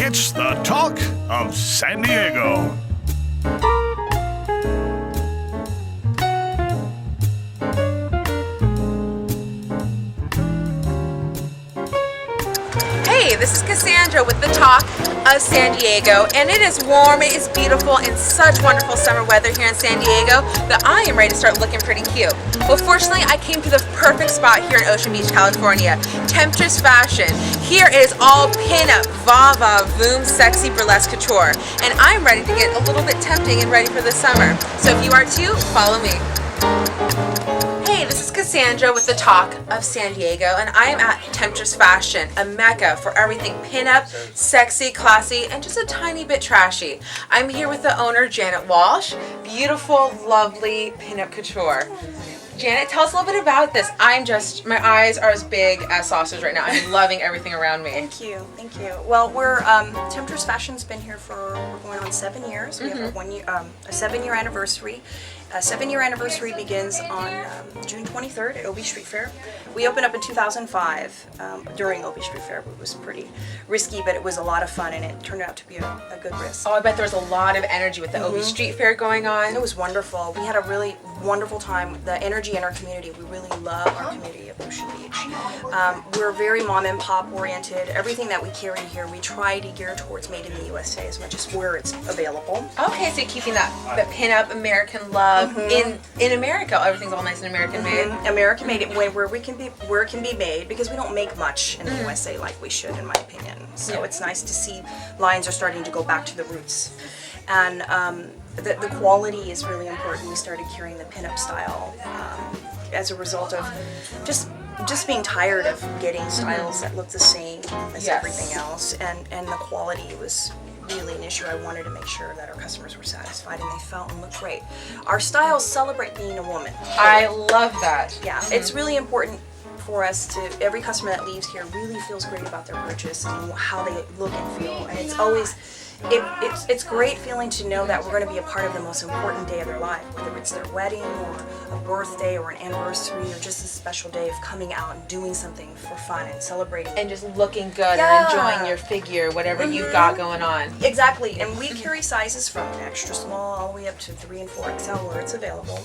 It's the talk of San Diego. Hey, this is Cassandra with the talk of San Diego, and it is warm, it is beautiful, and such wonderful summer weather here in San Diego that I am ready to start looking pretty cute. Well, fortunately, I came to the perfect spot here in Ocean Beach, California, Temptress Fashion. Here is all pin-up, va-va, voom, sexy burlesque couture, and I'm ready to get a little bit tempting and ready for the summer. So if you are too, follow me. Hey, this is Cassandra with the talk of San Diego, and I am at Temptress Fashion, a mecca for everything pinup, sexy, classy, and just a tiny bit trashy. I'm here with the owner, Janet Walsh. Beautiful, lovely pinup couture. Janet, tell us a little bit about this. My eyes are as big as saucers right now. I'm loving everything around me. Thank you. Well, we're Temptress Fashion's been here we're going on 7 years. We have a 7-year anniversary. A 7-year anniversary begins on June 23rd at OB Street Fair. We opened up in 2005 during OB Street Fair. It was pretty risky, but it was a lot of fun, and it turned out to be a good risk. Oh, I bet there was a lot of energy with the OB Street Fair going on. It was wonderful. We had a really wonderful time. The energy in our community, we really love our community of Ocean Beach. We're very mom and pop oriented. Everything that we carry here, we try to gear towards made in the USA as much as where it's available. Okay, so you're keeping that pin-up American love in America. Everything's all nice and American made. American made it where it can be made, because we don't make much in the USA like we should, in my opinion. So it's nice to see lines are starting to go back to the roots. And the quality is really important. We started carrying the pinup style as a result of just being tired of getting styles that look the same as everything else, and the quality was really an issue. I wanted to make sure that our customers were satisfied and they felt and looked great. Our styles celebrate being a woman. I love that. Yeah, it's really important for us to, every customer that leaves here really feels great about their purchase and how they look and feel, and it's always it's great feeling to know that we're going to be a part of the most important day of their life, whether it's their wedding or a birthday or an anniversary or just a special day of coming out and doing something for fun and celebrating. And just looking good and enjoying your figure, whatever you've got going on. Exactly, and we carry sizes from extra small all the way up to 3 and 4 XL where it's available.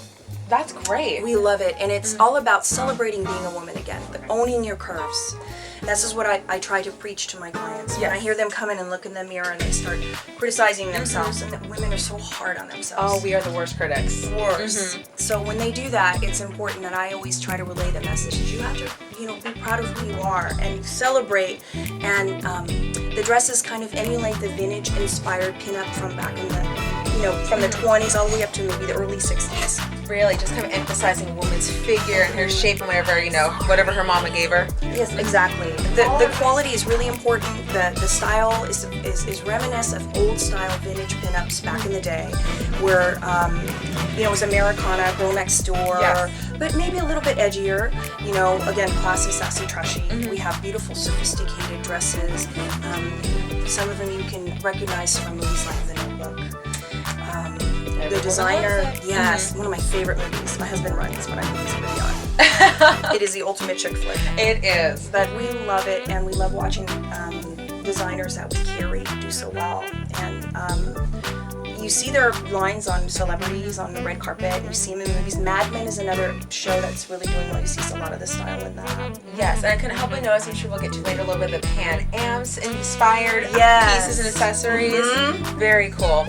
That's great. We love it, and it's all about celebrating being a woman again, but owning your curves. This is what I try to preach to my clients. When I hear them come in and look in the mirror and they start criticizing themselves, and that women are so hard on themselves. Oh, we are the worst critics. Worst. So when they do that, it's important that I always try to relay the message that you have to, be proud of who you are and celebrate. And the dresses kind of emulate the vintage-inspired pinup from back in from the 20s all the way up to maybe the early 60s. Really, just kind of emphasizing a woman's figure and her shape and whatever her mama gave her. Yes, exactly. The quality is really important. The style is reminiscent of old style vintage pinups back in the day, where it was Americana, girl next door, but maybe a little bit edgier. Again, classy, sassy, trashy. We have beautiful, sophisticated dresses. Some of them you can recognize from movies like The Notebook. The designer, one of my favorite movies. My husband runs, but I put this movie on. It is the ultimate chick flick. It is. But we love it, and we love watching designers that we carry do so well. And you see their lines on celebrities on the red carpet, and you see them in movies. Mad Men is another show that's really doing well. You see a lot of the style in that. Yes, and I couldn't help but notice, I'm sure we'll get to later, a little bit of the Pan Am's inspired pieces and accessories. Very cool.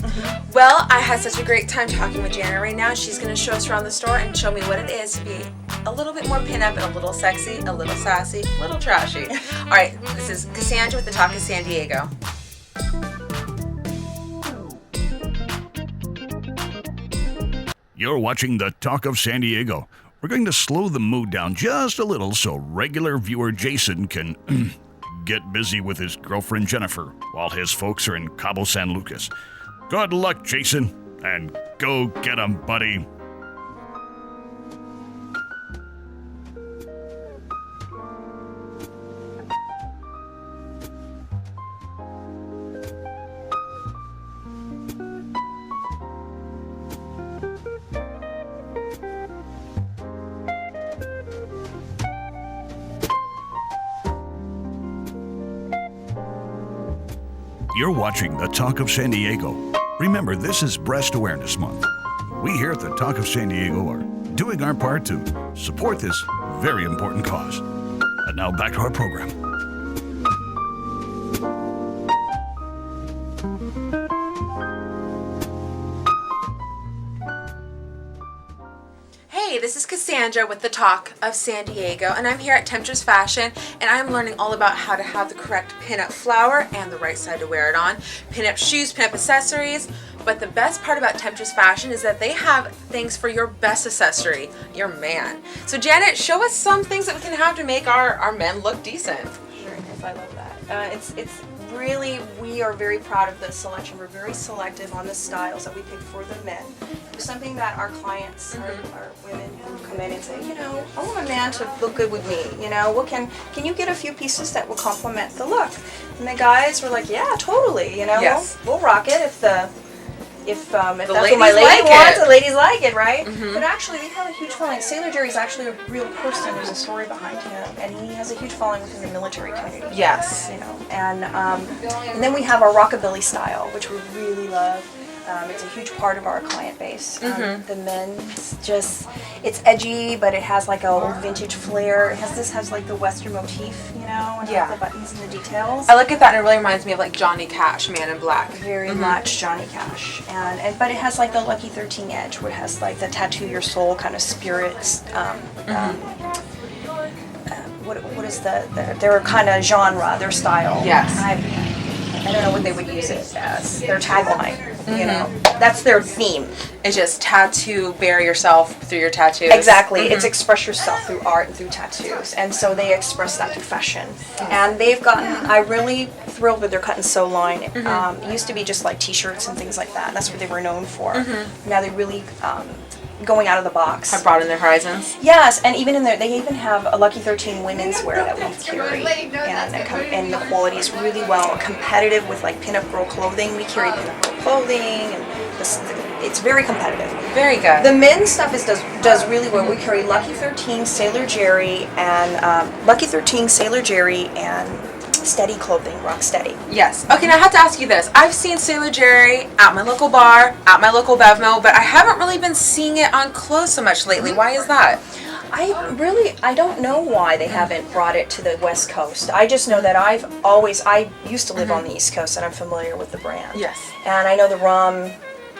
Well, I had such a great time talking with Janet right now. She's going to show us around the store and show me what it is to be a little bit more pinup and a little sexy, a little sassy, a little trashy. All right, this is Cassandra with the Talk of San Diego. You're watching the Talk of San Diego. We're going to slow the mood down just a little so regular viewer Jason can get busy with his girlfriend Jennifer while his folks are in Cabo San Lucas. Good luck, Jason, and go get 'em, buddy. You're watching The Talk of San Diego. Remember, this is Breast Awareness Month. We here at The Talk of San Diego are doing our part to support this very important cause. And now back to our program. Hey, this is Cassandra with The Talk of San Diego, and I'm here at Temptress Fashion, and I'm learning all about how to have the correct pinup flower and the right side to wear it on, pinup shoes, pinup accessories. But the best part about Temptress Fashion is that they have things for your best accessory, your man. So Janet, show us some things that we can have to make our men look decent. Sure, yes, I love that. It's really, we are very proud of the selection. We're very selective on the styles that we pick for the men. It's something that our clients, our women who come in and say, you know, I want a man to look good with me. You know, what can you get a few pieces that will complement the look? And the guys were like, yeah, totally. You know, Yes. we'll rock it if that's what my ladies lady like wants, it. the ladies like it, right? But actually, we have a huge following. Sailor Jerry's actually a real person. There's a story behind him, and he has a huge following within the military community. Yes. You know, and then we have our rockabilly style, which we really love. It's a huge part of our client base. The men's it's edgy, but it has like a old vintage flair. It has like the Western motif, you know, and Yeah. the buttons and the details. I look at that and it really reminds me of like Johnny Cash, Man in Black. Very much Johnny Cash, but it has like the Lucky 13 edge, where it has like the tattoo your soul kind of spirits. What is their kind of genre, their style? Yes. I don't know what they would use it as their tagline. You know, that's their theme. It's just tattoo, bear yourself through your tattoos. Exactly. It's express yourself through art and through tattoos. And so they express that through fashion. And they've gotten, I'm really thrilled with their cut and sew line. It used to be just like t-shirts and things like that. That's what they were known for. Now they really going out of the box. Have broadened their horizons. Yes, and even in there, they even have a Lucky 13 women's wear that we carry, and the quality is really well competitive with like pinup girl clothing. We carry pinup girl clothing, and it's very competitive. Very good. The men's stuff does really well. We carry Lucky 13, Sailor Jerry, and Steady clothing, Rock Steady. Yes. Okay, now I have to ask you this. I've seen Sailor Jerry at my local bar, at my local Bevmo, but I haven't really been seeing it on clothes so much lately. Why is that? I don't know why they haven't brought it to the West Coast. I just know that I used to live on the East Coast, and I'm familiar with the brand. Yes. And I know the rum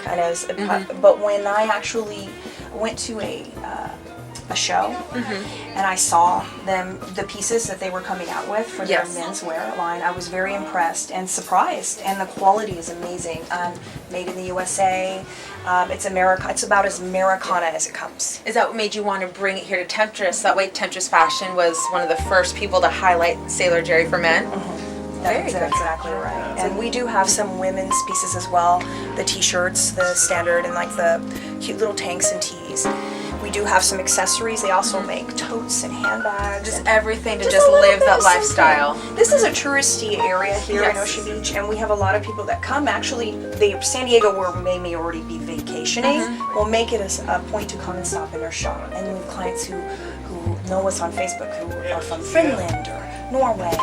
kind of, but when I actually went to a show, and I saw the pieces that they were coming out with for their menswear line, I was very impressed and surprised, and the quality is amazing. Made in the USA. It's about as Americana as it comes. Is that what made you want to bring it here to Temptress? That way Temptress Fashion was one of the first people to highlight Sailor Jerry for men? That's exactly right. And we do have some women's pieces as well. The t-shirts, the standard, and like the cute little tanks and tees. We do have some accessories. They also make totes and handbags. Just everything to just live that lifestyle. This is a touristy area here in Ocean Beach, and we have a lot of people that come. Actually, San Diego, where we may already be vacationing, will make it a point to come and stop in our shop. And we have clients who know us on Facebook who are from Finland or Norway,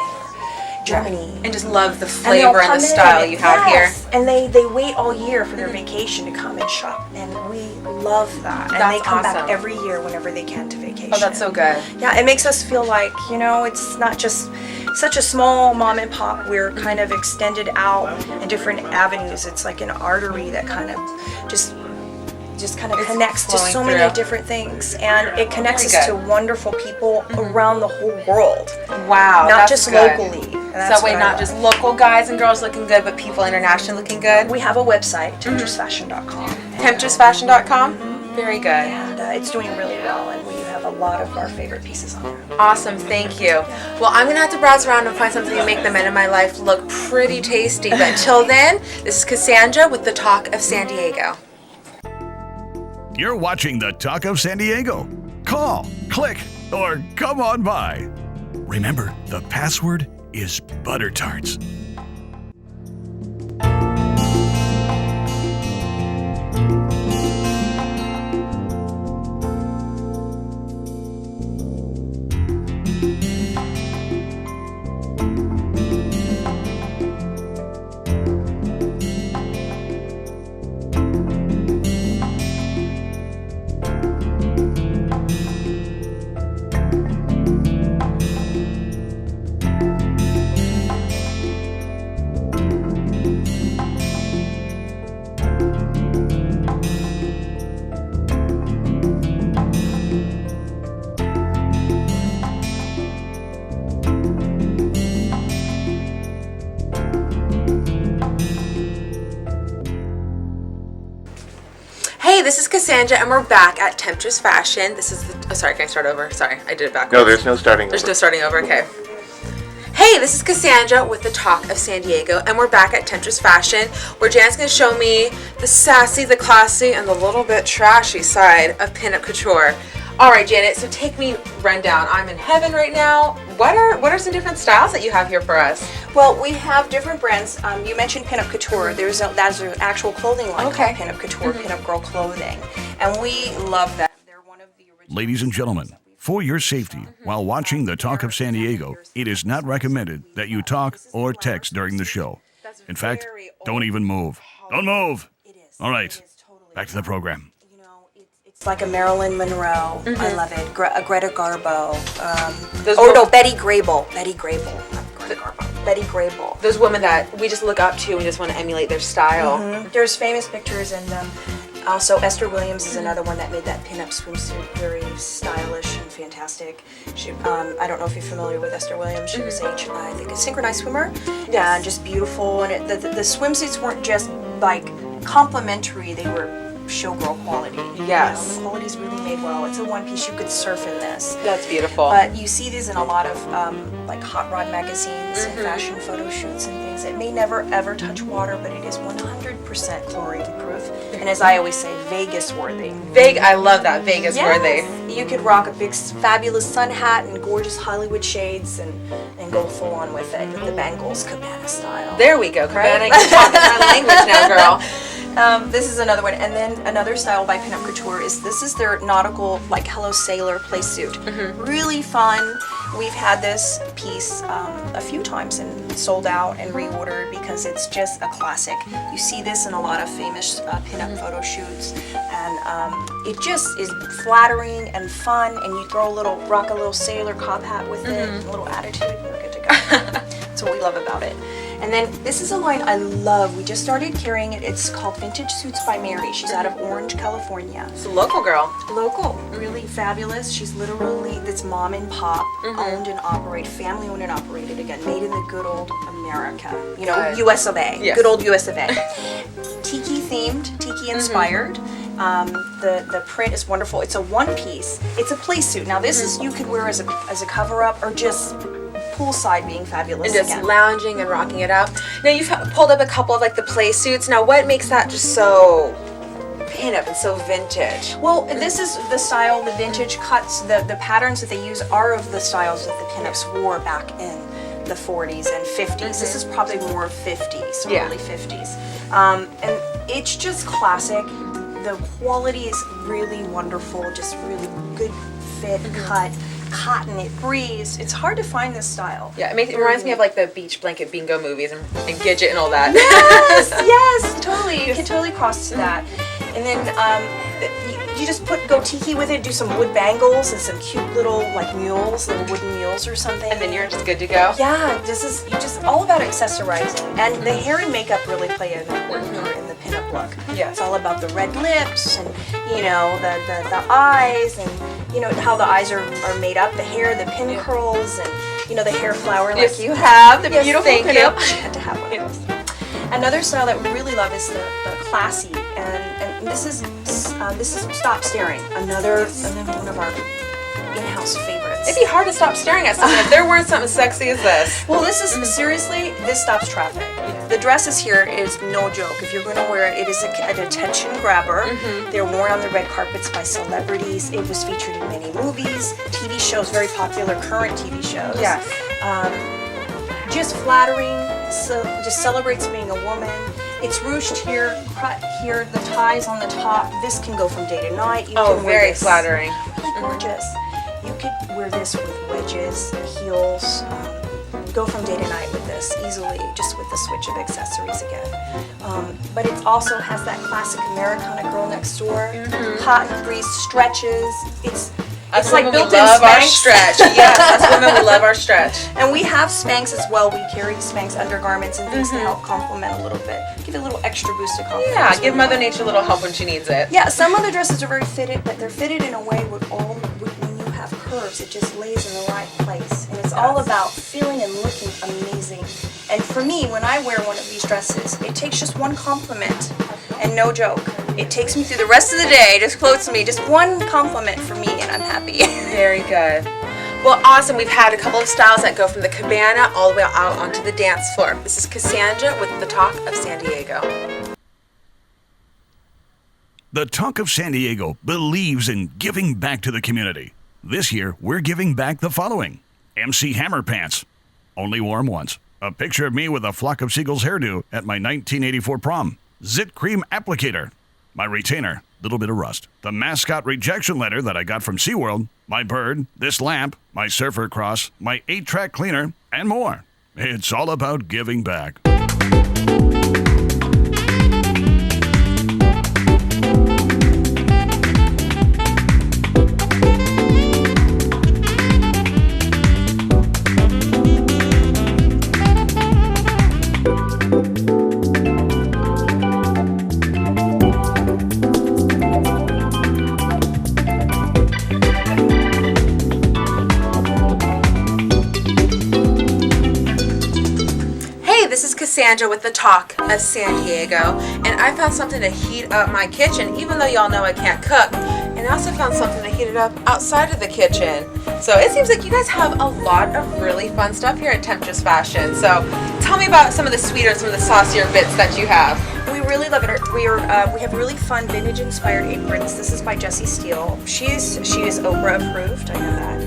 Germany. And just love the flavor and the style you have here. And they wait all year for their vacation to come and shop, and we love that. And they come back every year whenever they can to vacation. Oh, that's so good. Yeah, it makes us feel like, you know, it's not just such a small mom and pop. We're kind of extended out in different avenues. It's like an artery that kind of just kind of connects to so many different things, and it connects us to wonderful people around the whole world. Wow, not just locally. So that way, not just local guys and girls looking good, but people internationally looking good. We have a website, TemptressFashion.com. TemptressFashion.com. Very good. And it's doing really well, and we have a lot of our favorite pieces on there. Awesome, thank you. Well, I'm gonna have to browse around and find something to make the men in my life look pretty tasty. But until then, this is Cassandra with The Talk of San Diego. You're watching The Talk of San Diego. Call, click, or come on by. Remember, the password is Butter Tarts. Hey, this is Cassandra, and we're back at Temptress Fashion. This is the... Oh, sorry, can I start over? Sorry, I did it backwards. No, there's no starting There's over. no starting over, okay. Hey, this is Cassandra with the Talk of San Diego, and we're back at Temptress Fashion, where Jan's going to show me the sassy, the classy, and the little bit trashy side of pinup couture. All right, Janet, so take me rundown. I'm in heaven right now. What are some different styles that you have here for us? Well, we have different brands. You mentioned pinup couture. That's an actual clothing line Okay. called pinup couture, pinup girl clothing, and we love them. They're one of the original. Ladies and gentlemen, for your safety, while watching the Talk of San Diego, it is not recommended that you talk or text during the show. In fact, don't even move. Don't move. It is. All right, It is totally back to the program. You know, it's like a Marilyn Monroe. I love it. A Greta Garbo. Betty Grable. Betty Grable. Not Greta Garbo. Betty Grable. Those women that we just look up to and just want to emulate their style. There's famous pictures in them. Also, Esther Williams is another one that made that pinup swimsuit very stylish and fantastic. She, I don't know if you're familiar with Esther Williams. She was I think a synchronized swimmer. Yeah, just beautiful. And the swimsuits weren't just like complimentary; they were showgirl quality. Yes. You know, the quality's really made well. It's a one piece. You could surf in this. That's beautiful. But you see these in a lot of like hot rod magazines and fashion photo shoots and things. It may never ever touch water, but it is 100% chlorine proof. And as I always say, Vegas worthy. I love that, Vegas worthy. You could rock a big fabulous sun hat and gorgeous Hollywood shades and go full on with it with the bangles, cabana style. There we go, Cabana. You're talking my language now, girl. This is another one, and then another style by Pinup Couture is their nautical, like Hello Sailor play suit. Really fun. We've had this piece a few times and sold out and reordered because it's just a classic. You see this in a lot of famous pinup photo shoots, and it just is flattering and fun. And you rock a little sailor cop hat with it, a little attitude, you're good to go. That's what we love about it. And then this is a line I love. We just started carrying it. It's called Vintage Suits by Mary. She's out of Orange, California. It's a local girl. Local, really fabulous. She's literally this mom and pop, owned and operated, family owned and operated, again, made in the good old America. You know, Good. US of A. Yes. Good old US of A. Tiki themed, tiki inspired. The print is wonderful. It's a one piece. It's a play suit. Now this is you could wear as a cover up or just poolside being fabulous And just again. lounging and rocking it up. Now you've pulled up a couple of like the play suits. Now what makes that just so pinup and so vintage? Well, this is the style, the vintage cuts, the patterns that they use are of the styles that the pinups wore back in the 40s and 50s. This is probably more 50s, early 50s. And it's just classic. The quality is really wonderful, just really good fit, cut, cotton, it breathes. It's hard to find this style. Yeah, it reminds me of like the beach blanket bingo movies and Gidget and all that. Yes, totally. You can totally cross to that. And then you just go tiki with it, do some wood bangles and some cute little like mules, little wooden mules or something. And then you're just good to go. Yeah, you're just all about accessorizing. And the hair and makeup really play an important part in the pinup look. Yeah. It's all about the red lips and, you know, the eyes and, you know, how the eyes are made up, the hair, the pin curls and, you know, the hair flower Yes, like you have, the beautiful thank you. pinup. I had to have one of those. Another style that we really love is the classy, and this is Stop Staring, another one of our in-house favorites. It'd be hard to stop staring at something if there weren't something sexy as this. Well, this is seriously, this stops traffic. The dresses here is no joke. If you're going to wear it, it is an attention grabber. They're worn on the red carpets by celebrities. It was featured in many movies, TV shows, very popular current TV shows. Yes. Just flattering, so just celebrates being a woman. It's ruched here, cut here, the ties on the top. This can go from day to night. You can wear very this. flattering. Really gorgeous. You could wear this with wedges, heels, go from day to night with this easily, just with the switch of accessories again. But it also has that classic Americana girl next door, cotton breeze, stretches. It's like built-in love our Spanx. stretch. Yes, us women, we love our stretch. And we have Spanx as well. We carry Spanx undergarments and things to help complement a little bit. Give it a little extra boost of confidence. Yeah, give Mother Nature a little help when she needs it. Yeah, some other dresses are very fitted, but they're fitted in a way where when you have curves, it just lays in the right place. And it's all about feeling and looking amazing. And for me, when I wear one of these dresses, it takes just one compliment, and no joke. it takes me through the rest of the day, just floats me, just one compliment from me and I'm happy. Very good. Well, awesome. We've had a couple of styles that go from the cabana all the way out onto the dance floor. This is Cassandra with the Talk of San Diego. The Talk of San Diego believes in giving back to the community. This year, we're giving back the following. MC Hammer Pants. Only worn once. A picture of me with a flock of seagulls hairdo at my 1984 prom. Zit Cream Applicator. My retainer, little bit of rust. The mascot rejection letter that I got from SeaWorld. My bird, this lamp, my surfer cross, my 8-track cleaner, and more. It's all about giving back. This is Cassandra with the Talk of San Diego, and I found something to heat up my kitchen, even though y'all know I can't cook. And I also found something to heat it up outside of the kitchen. So it seems like you guys have a lot of really fun stuff here at Temptress Fashions. So tell me about some of the sweeter, some of the saucier bits that you have. We really love it. We have really fun vintage-inspired aprons. This is by Jessie Steele. She is Oprah approved. I know that.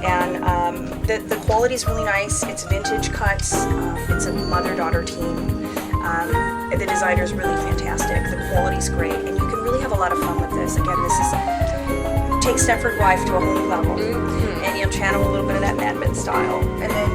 And the quality is really nice. It's vintage cuts. It's a mother-daughter team. The designer is really fantastic. The quality's great, and you can really have a lot of fun with this. Again, this is take Stepford Wife to a whole new level, and you'll channel a little bit of that Mad Men style. And then,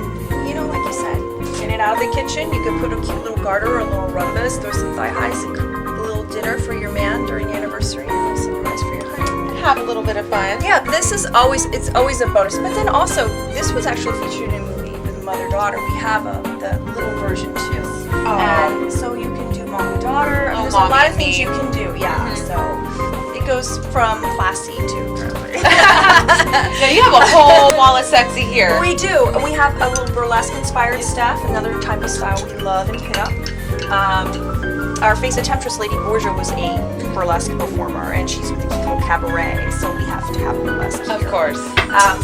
you know, like you said, in and out of the kitchen, you could put a cute little garter or a little rumbas, throw some thigh highs, a little dinner for your man during the anniversary, and a surprise for your honeymoon. Have a little bit of fun. Yeah, it's always a bonus. But then also, this was actually featured in a movie with mother-daughter. We have the little version too. Oh. And so you can do mom-daughter. There's a lot of things you can do. Yeah. So it goes from classy to girly. Now you have a whole wall of sexy here. We do. And we have a little burlesque-inspired stuff. Another type of style we love in pinup. Our Face of Temptress Lady Borgia was a burlesque performer, and she's with the Kiko Cabaret, so we have to have burlesque here. Of course.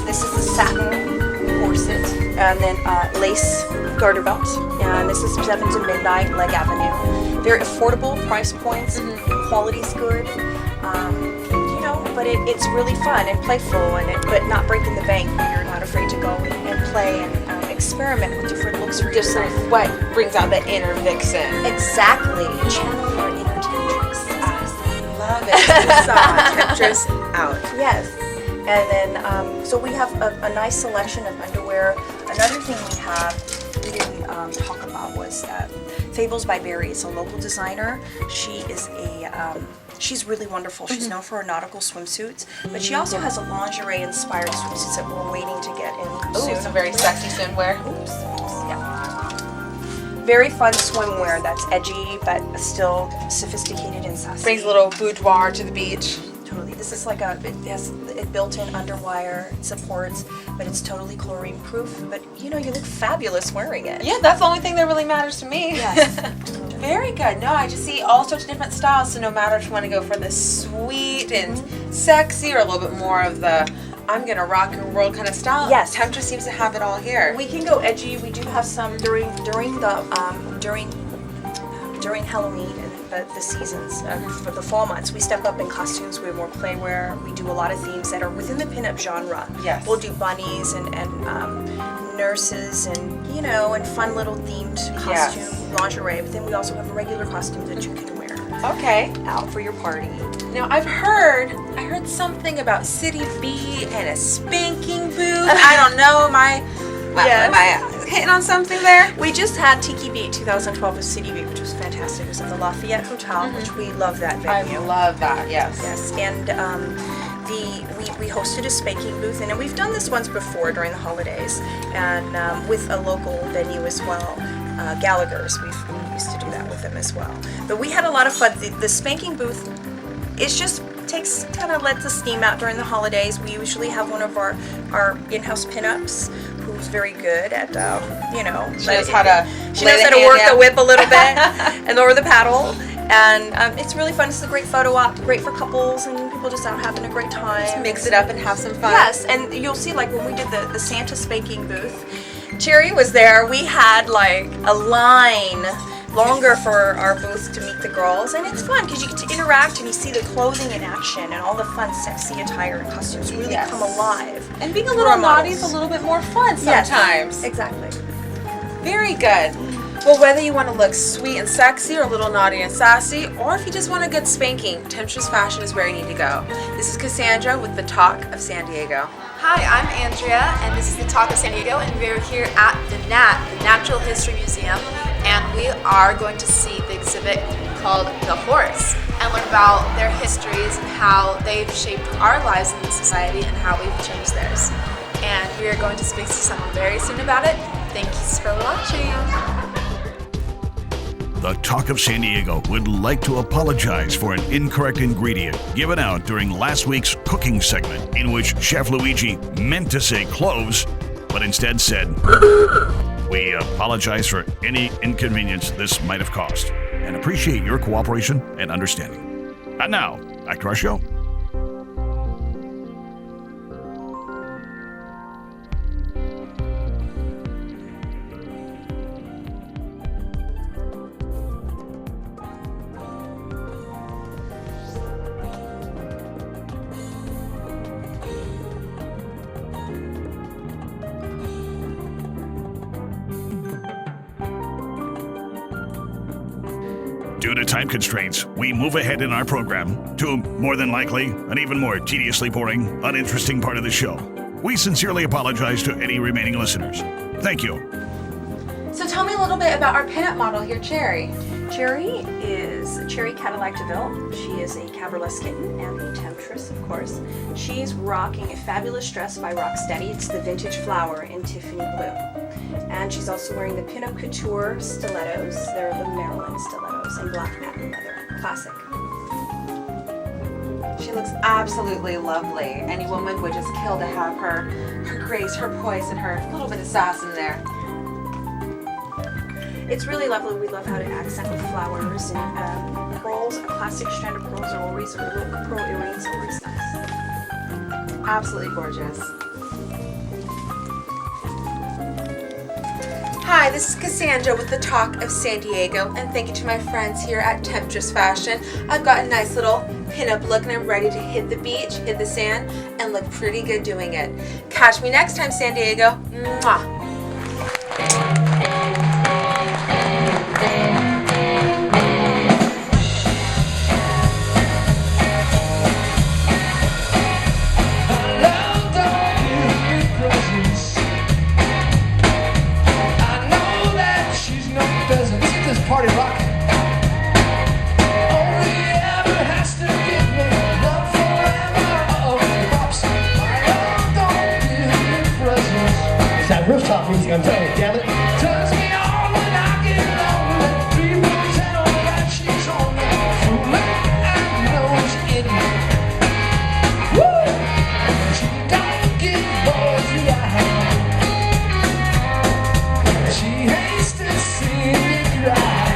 This is the satin corset, and then lace garter belt, and this is 7 to Midnight, Leg Avenue. Very affordable price points, quality's good, you know, but it's really fun and playful, but not breaking the bank. You're not afraid to go and play and experiment with different looks for Just yourself. what brings out the inner vixen. Exactly. Channel your inner temptress. I love it. Temptress out. Yes. And then, so we have a nice selection of underwear. Another thing we didn't talk about was Fables by Barry. It's a local designer. She is she's really wonderful. She's known for her nautical swimsuits, but she also has a lingerie-inspired swimsuits that we're waiting to get in soon. Some very sexy swimwear. Oops. Yeah. Very fun swimwear that's edgy but still sophisticated and sassy. Brings a little boudoir to the beach. Totally. This is like it has built-in underwire supports, but it's totally chlorine proof. But you know, you look fabulous wearing it. Yeah, that's the only thing that really matters to me. Yes. Very good. No, I just see all sorts of different styles, so no matter if you want to go for the sweet and sexy or a little bit more of the I'm gonna rock your world kind of style. Yes. Temptress seems to have it all here. We can go edgy. We do have some during Halloween and the seasons for the fall months. We step up in costumes. We have more playwear. We do a lot of themes that are within the pinup genre. Yes. We'll do bunnies and nurses and and fun little themed costume lingerie. But then we also have a regular costume that you can wear. Okay. Out for your party. Now I heard something about City Beat and a spanking booth. I don't know. Am I hitting on something there? We just had Tiki Beat 2012 with City Beat, which was fantastic. It was at the Lafayette Hotel, which we love that venue. I love that. Yes. Yes, and we hosted a spanking booth, and we've done this once before during the holidays, and with a local venue as well, Gallagher's. We used to do that with them as well. But we had a lot of fun. The spanking booth, it's just kind of lets the steam out during the holidays. We usually have one of our in-house pinups who's very good at she knows how to work the whip a little bit and lower the paddle. And it's really fun. It's a great photo op, great for couples and people just out having a great time. Just mix it up and have some fun. Yes, and you'll see like when we did the Santa spanking booth, Cherry was there. We had like a line longer for our booth to meet the girls, and it's fun because you get to interact and you see the clothing in action and all the fun sexy attire and costumes really come alive. And being a little naughty is a little bit more fun sometimes. Yes, exactly. Very good. Well, whether you want to look sweet and sexy or a little naughty and sassy, or if you just want a good spanking, Temptress Fashion is where you need to go. This is Cassandra with the Talk of San Diego. Hi, I'm Andrea, and this is the Talk of San Diego, and we're here at the NAT, the Natural History Museum, and we are going to see the exhibit called The Horse, and learn about their histories and how they've shaped our lives in society and how we've changed theirs. And we are going to speak to someone very soon about it. Thanks for watching. The Talk of San Diego would like to apologize for an incorrect ingredient given out during last week's cooking segment, in which Chef Luigi meant to say cloves, but instead said, "We apologize for any inconvenience this might have caused, and appreciate your cooperation and understanding." And now, back to our show. Due to time constraints, we move ahead in our program to, more than likely, an even more tediously boring, uninteresting part of the show. We sincerely apologize to any remaining listeners. Thank you. So tell me a little bit about our pinup model here, Cherry. Cherry is Cherry Cadillac DeVille. She is a cabriolet kitten and a temptress, of course. She's rocking a fabulous dress by Rocksteady. It's the vintage flower in Tiffany blue. And she's also wearing the Pinup Couture stilettos. They're the Maryland stilettos in black patent leather. Classic. She looks absolutely lovely. Any woman would just kill to have her grace, her poise, and her little bit of sass in there. It's really lovely. We love how to accent with flowers and pearls, a classic strand of pearls or always pearl earrings, always nice. Absolutely gorgeous. Hi, this is Cassandra with the Talk of San Diego, and thank you to my friends here at Temptress Fashion. I've got a nice little pinup look and I'm ready to hit the beach, hit the sand, and look pretty good doing it. Catch me next time, San Diego. Mwah. Party rock. Only ever has to give me love forever. Uh-oh, pops. My love don't give me presents. It's that rooftop music, I'm telling you, damn it. Turns me on when I get lonely. People tell me that she's only fooling and knows it. Woo! She don't give boys the eye. She hates to see me cry.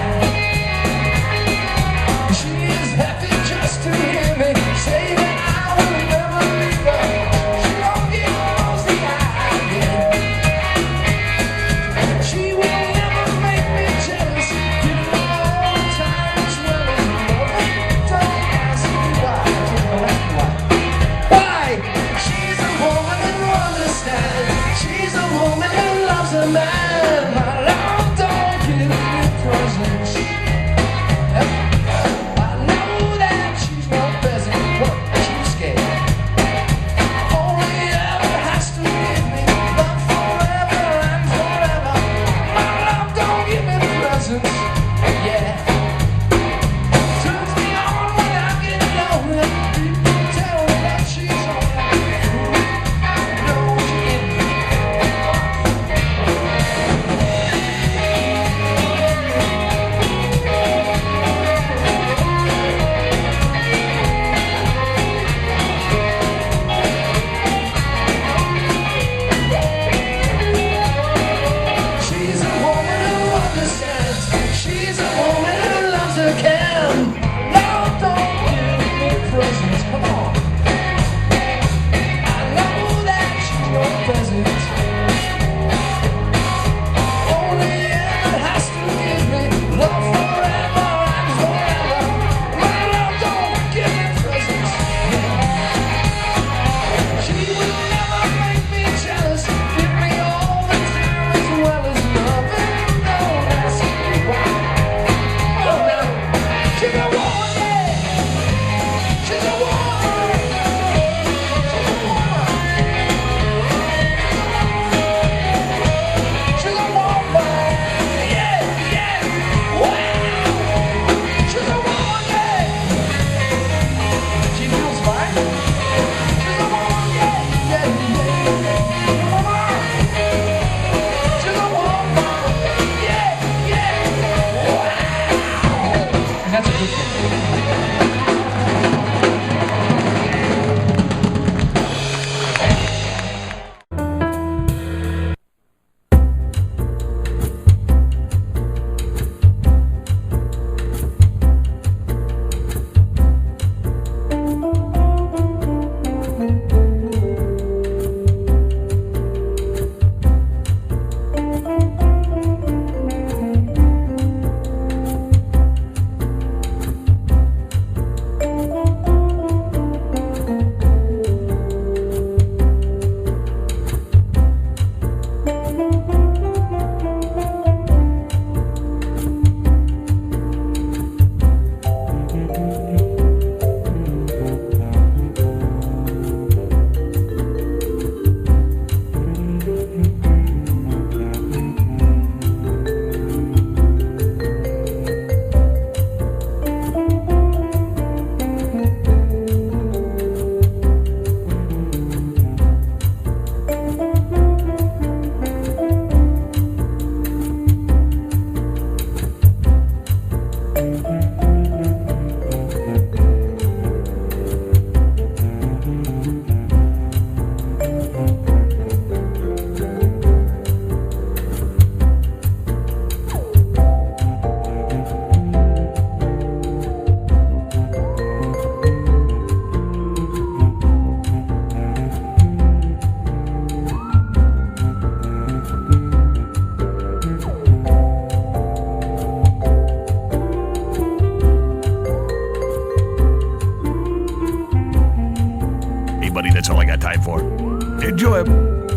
got time for. Enjoy 'em.